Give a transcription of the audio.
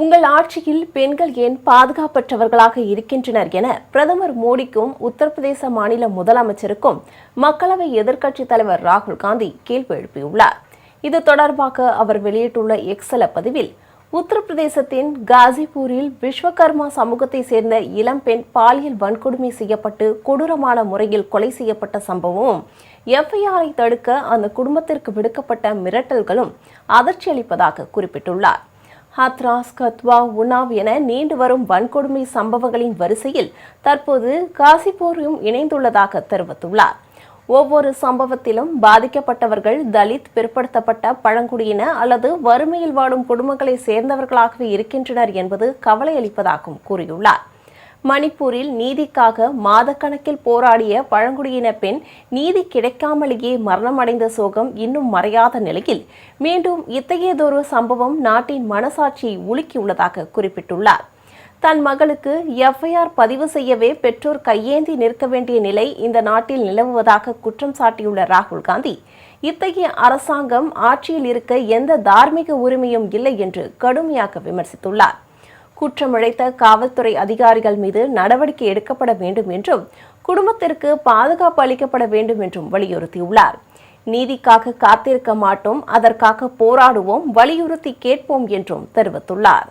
உங்கள் ஆட்சியில் பெண்கள் ஏன் பாதுகாப்பற்றவர்களாக இருக்கின்றனர் என பிரதமர் மோடிக்கும் உத்தரப்பிரதேச மாநில முதலமைச்சருக்கும் மக்களவை எதிர்க்கட்சித் தலைவர் ராகுல் காந்தி கேள்வி எழுப்பியுள்ளார். இது தொடர்பாக அவர் வெளியிட்டுள்ள எக்ஸல பதிவில், உத்தரப்பிரதேசத்தின் காசிப்பூரில் விஸ்வகர்மா சமூகத்தை சேர்ந்த இளம்பெண் பாலியல் வன்கொடுமை செய்யப்பட்டு கொடூரமான முறையில் கொலை செய்யப்பட்ட சம்பவமும், எஃப்ஐஆரை தடுக்க அந்த குடும்பத்திற்கு விடுக்கப்பட்ட மிரட்டல்களும் அதிர்ச்சி அளிப்பதாக குறிப்பிட்டுள்ளார். ஹத்ராஸ், கத்வா, உன்னாவ் என நீண்டு வரும் வன்கொடுமை சம்பவங்களின் வரிசையில் தற்போது காசிப்பூரும் இணைந்துள்ளதாக தெரிவித்துள்ளார். ஒவ்வொரு சம்பவத்திலும் பாதிக்கப்பட்டவர்கள் தலித், பிற்படுத்தப்பட்ட, பழங்குடியின அல்லது வறுமையில் வாடும் குடும்பங்களை சேர்ந்தவர்களாகவே இருக்கின்றனர் என்பது கவலை அளிப்பதாகவும் கூறியுள்ளார். மணிப்பூரில் நீதிக்காக மாதக்கணக்கில் போராடிய பழங்குடியின பெண் நீதி கிடைக்காமலேயே மரணமடைந்த சோகம் இன்னும் மறையாத நிலையில் மீண்டும் இத்தகையதொரு சம்பவம் நாட்டின் மனசாட்சியை உலுக்கியுள்ளதாக குறிப்பிட்டுள்ளார். தன் மகளுக்கு எஃப்ஐஆர் பதிவு செய்யவே பெற்றோர் கையேந்தி நிற்க வேண்டிய நிலை இந்த நாட்டில் நிலவுவதாக குற்றம் சாட்டியுள்ள ராகுல் காந்தி, இத்தகைய அரசாங்கம் ஆட்சியில் இருக்க எந்த தார்மீக உரிமையும் இல்லை என்று கடுமையாக விமர்சித்துள்ளார். குற்றமிழைத்த காவல்துறை அதிகாரிகள் மீது நடவடிக்கை எடுக்கப்பட வேண்டும் என்றும், குடும்பத்திற்கு பாதுகாப்பு அளிக்கப்பட வேண்டும் என்றும் வலியுறுத்தியுள்ளார். நீதிக்காக காத்திருக்க மாட்டோம், அதற்காக போராடுவோம், வலியுறுத்தி கேட்போம் என்றும் தெரிவித்துள்ளார்.